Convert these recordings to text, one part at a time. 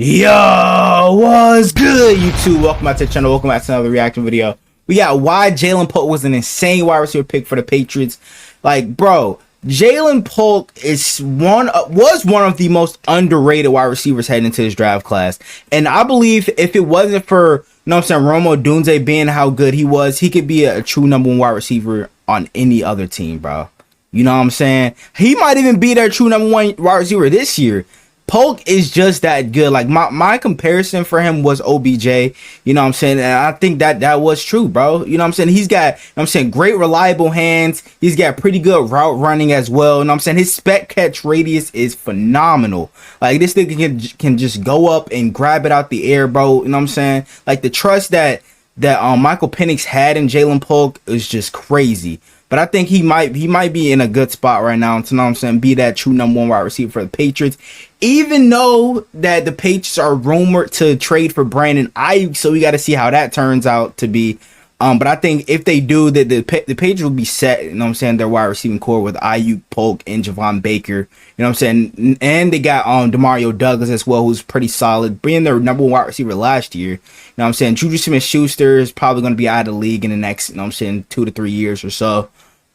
Yo, what's good, YouTube? Welcome back to the channel. Welcome back to another reaction video. We got why Jalen Polk was an insane wide receiver pick for the Patriots. Like, bro, Jalen Polk was one of the most underrated wide receivers heading into this draft class. And I believe if it wasn't for, Romo Dunze being how good he was, he could be a true #1 wide receiver on any other team, bro. You know what I'm saying? He might even be their true #1 wide receiver this year. Polk is just that good. Like my comparison for him was OBJ, you know what I'm saying? And I think that was true, bro. You know what I'm saying? He's got, great reliable hands. He's got pretty good route running as well. You know what I'm saying? His spec catch radius is phenomenal. Like this nigga can just go up and grab it out the air, bro. You know what I'm saying? Like the trust that Michael Penix had in Jalen Polk is just crazy. But I think he might be in a good spot right now to, be that true #1 wide receiver for the Patriots. Even though that the Patriots are rumored to trade for Brandon Ayuk, so we got to see how that turns out to be. But I think if they do, that the Patriots will be set. You know what I'm saying? Their wide receiving core with Ayuk, Polk, and Javon Baker. You know what I'm saying? And they got Demario Douglas as well, who's pretty solid, being their #1 wide receiver last year. You know what I'm saying? Juju Smith-Schuster is probably going to be out of the league in the next, 2 to 3 years or so.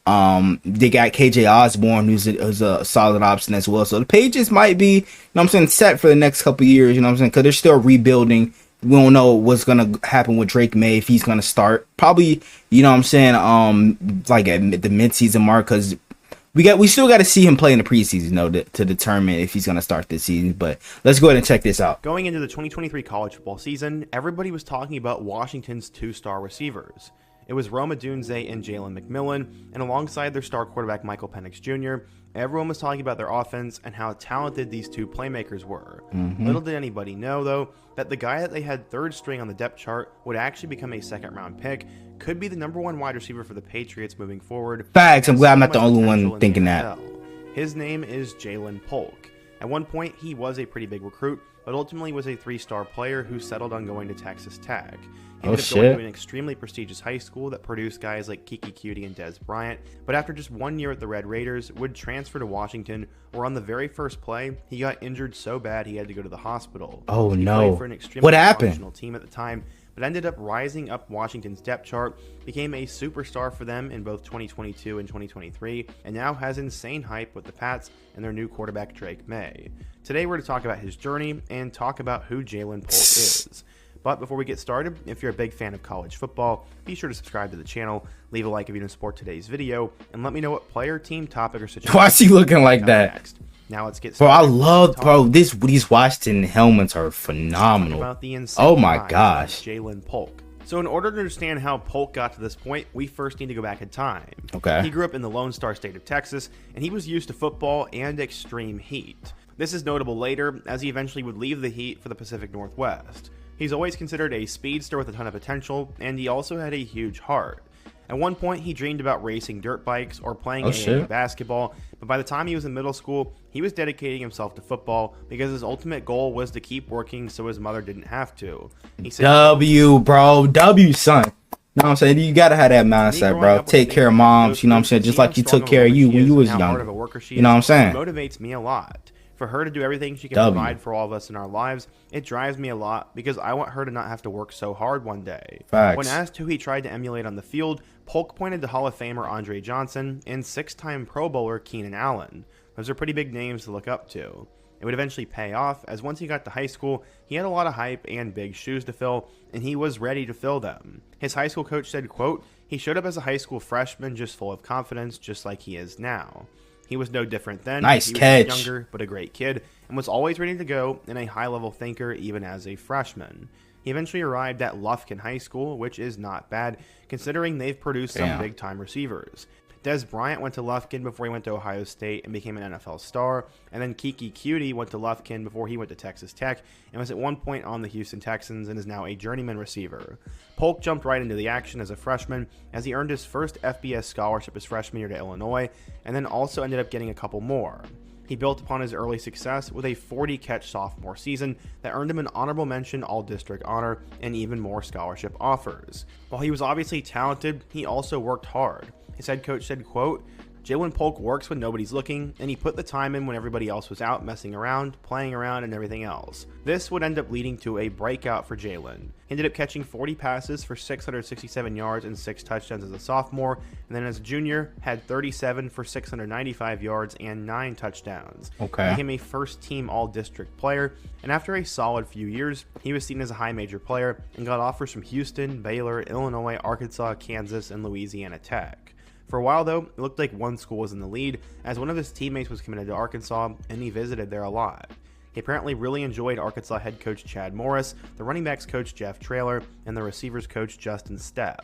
They got KJ Osborne, who's a solid option as well. So the Patriots might be, set for the next couple years, because they're still rebuilding. We don't know what's gonna happen with Drake May, if he's gonna start. Probably, like at the midseason mark, because we still got to see him play in the preseason, though, to determine if he's gonna start this season. But let's go ahead and check this out. Going into the 2023 college football season, everybody was talking about Washington's 2-star receivers. It was Rome Odunze and Jalen McMillan, and alongside their star quarterback Michael Penix Jr., everyone was talking about their offense and how talented these two playmakers were. Little did anybody know, though, that the guy that they had third string on the depth chart would actually become a second-round pick, could be the #1 wide receiver for the Patriots moving forward. Facts, I'm glad I'm not the only one thinking that. His name is Jalen Polk. At one point, he was a pretty big recruit, but ultimately was a 3-star player who settled on going to Texas Tech. He ended up going to an extremely prestigious high school that produced guys like Kiki Cutie and Des Bryant, but after just 1 year at the Red Raiders, would transfer to Washington, where on the very first play, he got injured so bad he had to go to the hospital. Oh he no. played for an extremely dysfunctional team at the time, but ended up rising up Washington's depth chart, became a superstar for them in both 2022 and 2023, and now has insane hype with the Pats and their new quarterback Drake May. Today we're going to talk about his journey and talk about who Jalen Polk is. But before we get started, if you're a big fan of college football, be sure to subscribe to the channel, leave a like if you didn't support today's video, and let me know what player, team, topic, or situation. Why is he looking like that? Next. Now let's get started. Bro, these Washington helmets are phenomenal. About the insane oh my gosh. Jalen Polk. So in order to understand how Polk got to this point, we first need to go back in time. Okay. He grew up in the Lone Star State of Texas, and he was used to football and extreme heat. This is notable later, as he eventually would leave the Heat for the Pacific Northwest. He's always considered a speedster with a ton of potential, and he also had a huge heart. At one point, he dreamed about racing dirt bikes or playing AAU basketball, but by the time he was in middle school, he was dedicating himself to football because his ultimate goal was to keep working so his mother didn't have to. He said, W, bro. W, son. You know what I'm saying? You gotta have that mindset, bro. Take care of moms, you know what I'm saying? Just like you took care of you when you was young. You know what I'm saying? It motivates me a lot. For her to do everything she can provide for all of us in our lives, it drives me a lot because I want her to not have to work so hard one day. Facts. When asked who he tried to emulate on the field, Polk pointed to Hall of Famer Andre Johnson and 6-time Pro Bowler Keenan Allen. Those are pretty big names to look up to. It would eventually pay off, as once he got to high school, he had a lot of hype and big shoes to fill, and he was ready to fill them. His high school coach said, quote, "He showed up as a high school freshman just full of confidence, just like he is now." He was no different then. Nice he was catch. Younger, but a great kid, and was always ready to go and a high-level thinker even as a freshman. He eventually arrived at Lufkin High School, which is not bad, considering they've produced some big-time receivers. Des Bryant went to Lufkin before he went to Ohio State and became an NFL star, and then Kiki Cutie went to Lufkin before he went to Texas Tech and was at one point on the Houston Texans and is now a journeyman receiver. Polk jumped right into the action as a freshman, as he earned his first FBS scholarship his freshman year to Illinois, and then also ended up getting a couple more. He built upon his early success with a 40-catch sophomore season that earned him an honorable mention all-district honor and even more scholarship offers. While he was obviously talented, he also worked hard. His head coach said, quote, Jalen Polk works when nobody's looking, and he put the time in when everybody else was out messing around, playing around, and everything else. This would end up leading to a breakout for Jalen. He ended up catching 40 passes for 667 yards and 6 touchdowns as a sophomore, and then as a junior, had 37 for 695 yards and 9 touchdowns. Okay. He became a first-team all-district player, and after a solid few years, he was seen as a high major player and got offers from Houston, Baylor, Illinois, Arkansas, Kansas, and Louisiana Tech. For a while, though, it looked like one school was in the lead, as one of his teammates was committed to Arkansas, and he visited there a lot. He apparently really enjoyed Arkansas head coach Chad Morris, the running backs coach Jeff Traylor, and the receivers coach Justin Stepp.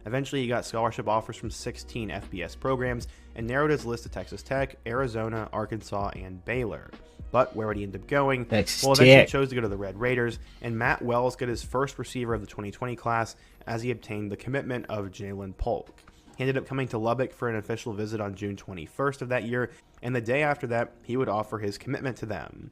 Eventually, he got scholarship offers from 16 FBS programs and narrowed his list to Texas Tech, Arizona, Arkansas, and Baylor. But where would he end up going? Well, eventually chose to go to the Red Raiders, and Matt Wells got his first receiver of the 2020 class as he obtained the commitment of Jalen Polk. He ended up coming to Lubbock for an official visit on June 21st of that year, and the day after that, he would offer his commitment to them.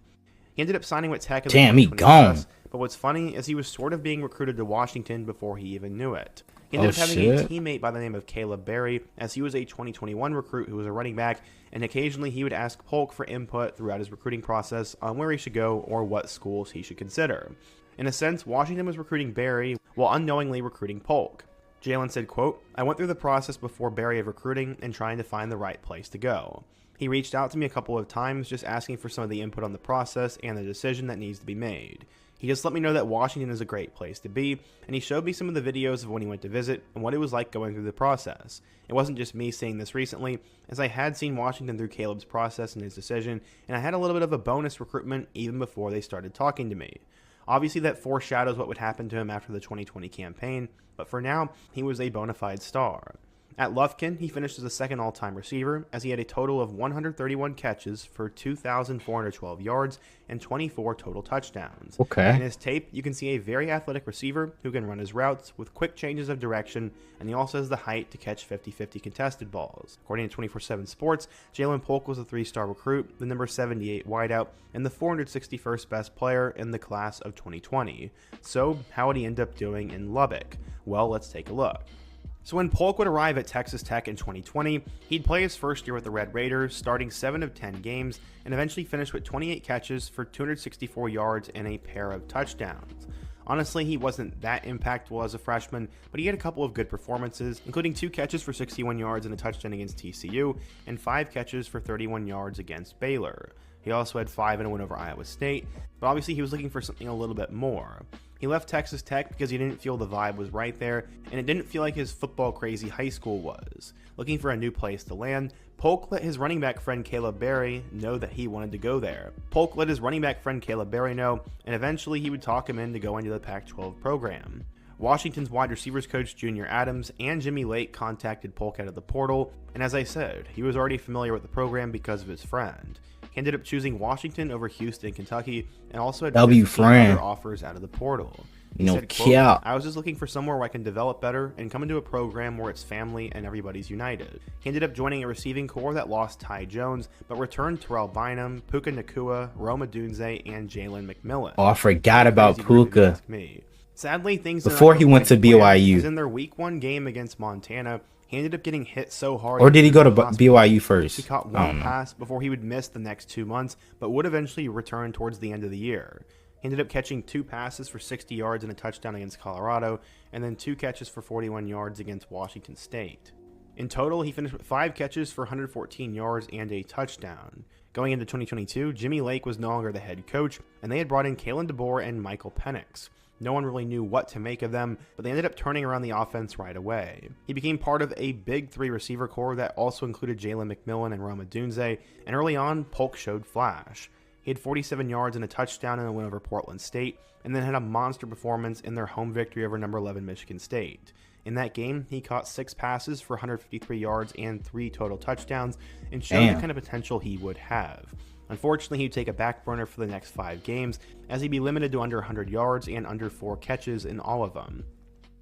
He ended up signing with Tech in the 2020 class, but what's funny is he was sort of being recruited to Washington before he even knew it. He ended up having a teammate by the name of Caleb Berry, as he was a 2021 recruit who was a running back, and occasionally he would ask Polk for input throughout his recruiting process on where he should go or what schools he should consider. In a sense, Washington was recruiting Berry while unknowingly recruiting Polk. Jalen said, quote, "I went through the process before Berry of recruiting and trying to find the right place to go. He reached out to me a couple of times just asking for some of the input on the process and the decision that needs to be made. He just let me know that Washington is a great place to be, and he showed me some of the videos of when he went to visit and what it was like going through the process. It wasn't just me seeing this recently, as I had seen Washington through Caleb's process and his decision, and I had a little bit of a bonus recruitment even before they started talking to me. Obviously, that foreshadows what would happen to him after the 2020 campaign, but for now, he was a bona fide star. At Lufkin, he finished as the second all-time receiver, as he had a total of 131 catches for 2,412 yards and 24 total touchdowns. Okay. In his tape, you can see a very athletic receiver who can run his routes with quick changes of direction, and he also has the height to catch 50-50 contested balls. According to 24/7 Sports, Jalen Polk was a 3-star recruit, the number 78 wideout, and the 461st best player in the class of 2020. So, how would he end up doing in Lubbock? Well, let's take a look. So when Polk would arrive at Texas Tech in 2020, he'd play his first year with the Red Raiders, starting 7 of 10 games, and eventually finish with 28 catches for 264 yards and a pair of touchdowns. Honestly, he wasn't that impactful as a freshman, but he had a couple of good performances, including 2 catches for 61 yards and a touchdown against TCU, and 5 catches for 31 yards against Baylor. He also had 5 in a win over Iowa State, but obviously he was looking for something a little bit more. He left Texas Tech because he didn't feel the vibe was right there, and it didn't feel like his football-crazy high school was. Looking for a new place to land, Polk let his running back friend Caleb Berry know that he wanted to go there. Polk let his running back friend Caleb Berry know, and eventually he would talk him into going to the Pac-12 program. Washington's wide receivers coach Junior Adams and Jimmy Lake contacted Polk out of the portal, and as I said, he was already familiar with the program because of his friend. He ended up choosing Washington over Houston, Kentucky, and also had other offers out of the portal. He said, quote, "I was just looking for somewhere where I can develop better and come into a program where it's family and everybody's united." He ended up joining a receiving corps that lost Ty Jones, but returned Terrell Bynum, Puka Nacua, Roma Dunze, and Jalen McMillan. Oh, I forgot about Puka. Sadly, things before he went to BYU. In their Week 1 game against Montana, he ended up getting hit so hard. Or did he go to BYU first? He caught one pass before he would miss the next 2 months, but would eventually return towards the end of the year. He ended up catching 2 passes for 60 yards and a touchdown against Colorado, and then 2 catches for 41 yards against Washington State. In total, he finished with 5 catches for 114 yards and a touchdown. Going into 2022, Jimmy Lake was no longer the head coach, and they had brought in Kalen DeBoer and Michael Penix. No one really knew what to make of them, but they ended up turning around the offense right away. He became part of a big 3 receiver core that also included Jalen McMillan and Roma Dunze, and early on, Polk showed flash. He had 47 yards and a touchdown in a win over Portland State, and then had a monster performance in their home victory over number 11 Michigan State. In that game, he caught 6 passes for 153 yards and 3 total touchdowns, and showed the kind of potential he would have. Unfortunately, he'd take a back burner for the next 5 games, as he'd be limited to under 100 yards and under 4 catches in all of them.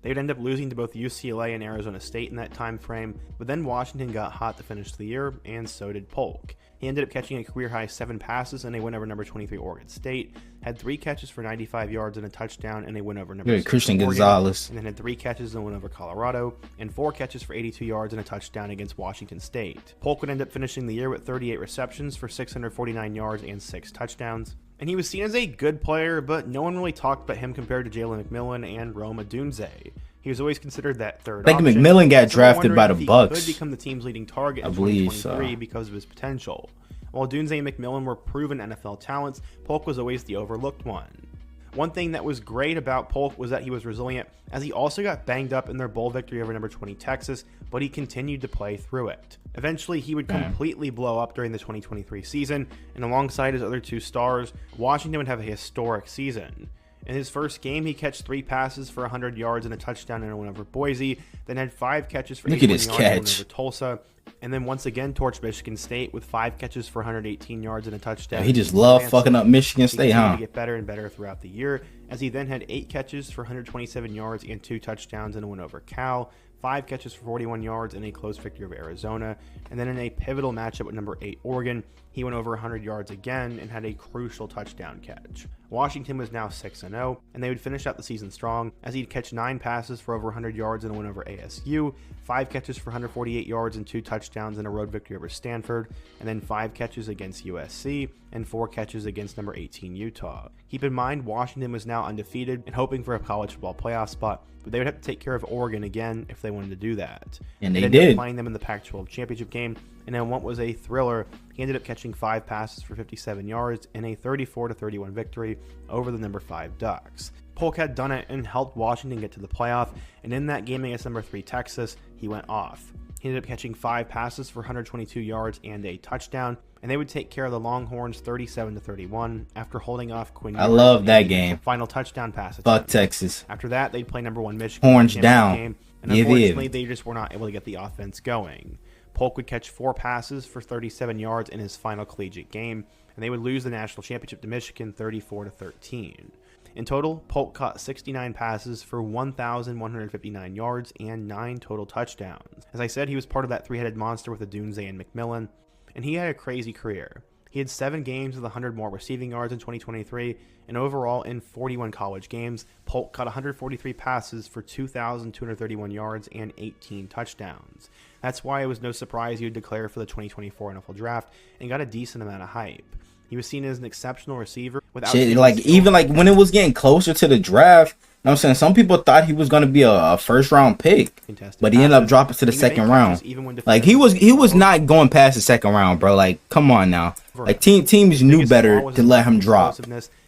They would end up losing to both UCLA and Arizona State in that time frame, but then Washington got hot to finish the year, and so did Polk. He ended up catching a career-high 7 passes in a win over number 23 Oregon State, had 3 catches for 95 yards and a touchdown in a win over number 6 Christian Oregon, Gonzalez, and then had 3 catches in a win over Colorado, and 4 catches for 82 yards and a touchdown against Washington State. Polk would end up finishing the year with 38 receptions for 649 yards and 6 touchdowns. And he was seen as a good player, but no one really talked about him compared to Jalen McMillan and Rome Odunze. He was always considered that third option. I think McMillan got drafted by the Bucks. He could become the team's leading target in I believe 2023 so. because of his potential. While Odunze and McMillan were proven NFL talents, Polk was always the overlooked one. One thing that was great about Polk was that he was resilient, as he also got banged up in their bowl victory over number 20 Texas, but he continued to play through it. Eventually, he would completely blow up during the 2023 season, and alongside his other 2 stars, Washington would have a historic season. In his first game, he catch 3 passes for 100 yards and a touchdown in a win over Boise, then had 5 catches for 81 yards in a win over Tulsa, and then once again torched Michigan State with 5 catches for 118 yards and a touchdown. He just loved fucking up Michigan State, huh? He get better and better throughout the year, as he then had 8 catches for 127 yards and 2 touchdowns in a win over Cal, 5 catches for 41 yards in a close victory over Arizona, and then in a pivotal matchup with number 8 Oregon, he went over 100 yards again and had a crucial touchdown catch. Washington was now 6-0, and they would finish out the season strong, as he'd catch 9 passes for over 100 yards in a win over ASU, 5 catches for 148 yards and 2 touchdowns in a road victory over Stanford, and then 5 catches against USC, and 4 catches against number 18 Utah. Keep in mind, Washington was now undefeated and hoping for a college football playoff spot, but they would have to take care of Oregon again if they wanted to do that. And they ended did. up playing them in the Pac-12 championship game, and in what was a thriller, he ended up catching 5 passes for 57 yards in a 34-31 victory over the number 5 Ducks. Polk had done it and helped Washington get to the playoff, and in that game against number 3 Texas, he went off. He ended up catching 5 passes for 122 yards and a touchdown, and they would take care of the Longhorns 37-31 after holding off Quinn. I love that game. Final touchdown pass attempt. Fuck Texas. After that, they'd play number 1 Michigan. Horns down. Game, and unfortunately, they just were not able to get the offense going. Polk would catch 4 passes for 37 yards in his final collegiate game, and they would lose the national championship to Michigan 34-13. In total, Polk caught 69 passes for 1,159 yards and 9 total touchdowns. As I said, he was part of that 3-headed monster with Odunze and McMillan, and he had a crazy career. He had 7 games with 100 more receiving yards in 2023, and overall in 41 college games, Polk caught 143 passes for 2,231 yards and 18 touchdowns. That's why it was no surprise he would declare for the 2024 NFL Draft and got a decent amount of hype. He was seen as an exceptional receiver. Even when it was getting closer to the draft, you know what I'm saying, some people thought he was going to be a first round pick, but he ended up dropping to the second round. Like he was not going past the second round, bro. Like, come on now. Like teams knew better to let him drop.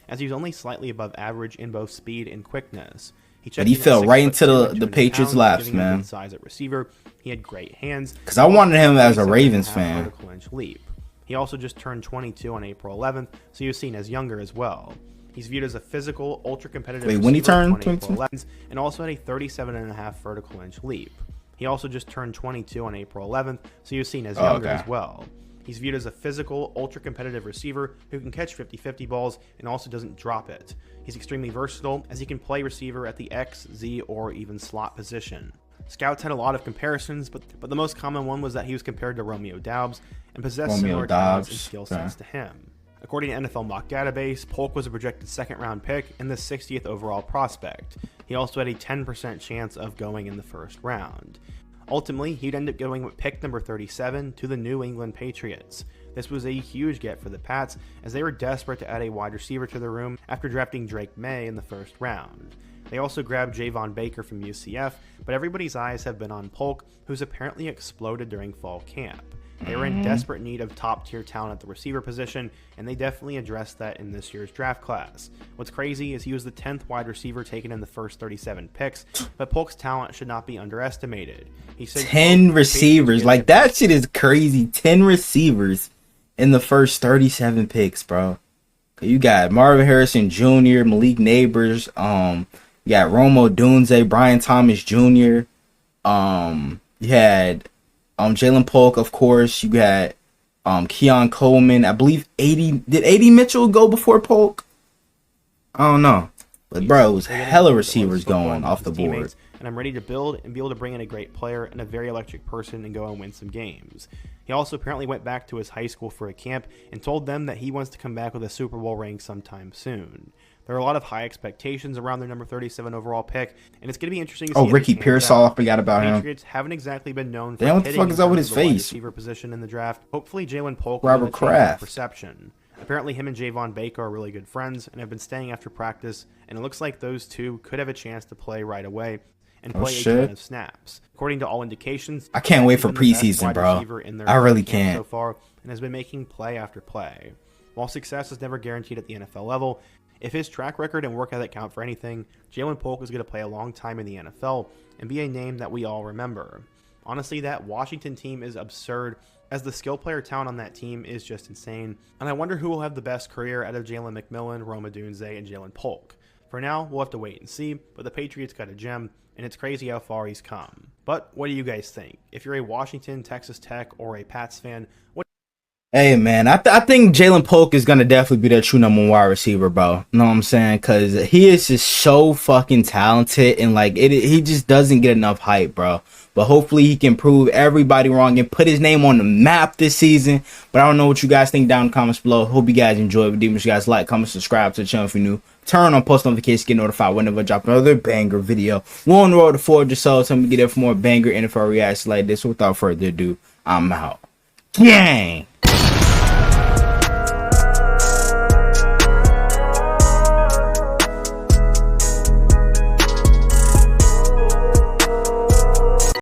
As he was only slightly above average in both speed and quickness. But he fell right into the Patriots' laps, man. Size at receiver, he had great hands. Because I wanted him as a Ravens fan. He also just turned 22 on April 11th, so he was seen as younger as well. He's viewed as a physical, ultra-competitive receiver when he turned 22? And also had a 37.5 vertical inch leap. He also just turned 22 on April 11th, so he was seen as younger as well. He's viewed as a physical, ultra-competitive receiver who can catch 50-50 balls and also doesn't drop it. He's extremely versatile, as he can play receiver at the X, Z, or even slot position. Scouts had a lot of comparisons, but the most common one was that he was compared to Romeo Doubs and possessed similar talents and skill sets to him. According to NFL Mock Database, Polk was a projected second-round pick and the 60th overall prospect. He also had a 10% chance of going in the first round. Ultimately, he'd end up going with pick number 37 to the New England Patriots. This was a huge get for the Pats, as they were desperate to add a wide receiver to the room after drafting Drake May in the first round. They also grabbed Javon Baker from UCF, but everybody's eyes have been on Polk, who's apparently exploded during fall camp. They were in desperate need of top-tier talent at the receiver position, and they definitely addressed that in this year's draft class. What's crazy is he was the 10th wide receiver taken in the first 37 picks, but Polk's talent should not be underestimated. He said 10 receivers, like that shit is crazy. 10 receivers in the first 37 picks, bro. You got Marvin Harrison Jr., Malik Neighbors, you got Rome Odunze, Brian Thomas Jr., you had Jalen Polk, of course. You got Keon Coleman. I believe 80. Did 80 Mitchell go before Polk? I don't know. But bro, it was They're getting hella forward to love receivers football going and off his the board. teammates, and I'm ready to build and be able to bring in a great player and a very electric person and go and win some games. He also apparently went back to his high school for a camp and told them that he wants to come back with a Super Bowl ring sometime soon. There are a lot of high expectations around their number 37 overall pick, and it's going to be interesting to see. Oh, Ricky Pearsall, I forgot about him. Patriots haven't exactly been known for Damn, what the fuck is up with his face? receiver position in the draft. Hopefully, Jalen Polk Robert Kraft. perception. Apparently, him and Javon Baker are really good friends and have been staying after practice, and it looks like those two could have a chance to play right away and play a ton of snaps. According to all indications, I can't wait for preseason, bro. I really can't. So far, and has been making play after play. While success is never guaranteed at the NFL level, if his track record and work ethic count for anything, Jalen Polk is going to play a long time in the NFL and be a name that we all remember. Honestly, that Washington team is absurd, as the skill player talent on that team is just insane, and I wonder who will have the best career out of Jalen McMillan, Rome Odunze, and Jalen Polk. For now, we'll have to wait and see, but the Patriots got a gem, and it's crazy how far he's come. But what do you guys think? If you're a Washington, Texas Tech, or a Pats fan, what... Hey, man, I think Jalen Polk is going to definitely be their true number one wide receiver, bro. You know what I'm saying? Because he is just so fucking talented, and, like, he just doesn't get enough hype, bro. But hopefully he can prove everybody wrong and put his name on the map this season. But I don't know what you guys think down in the comments below. Hope you guys enjoy it. Make sure you guys like, comment, subscribe to the channel if you're new. Turn on post notifications, get notified whenever I drop another banger video. We're on the road to 400 subs. Tell me to get there for more banger NFL reactions like this. So without further ado, I'm out. Gang!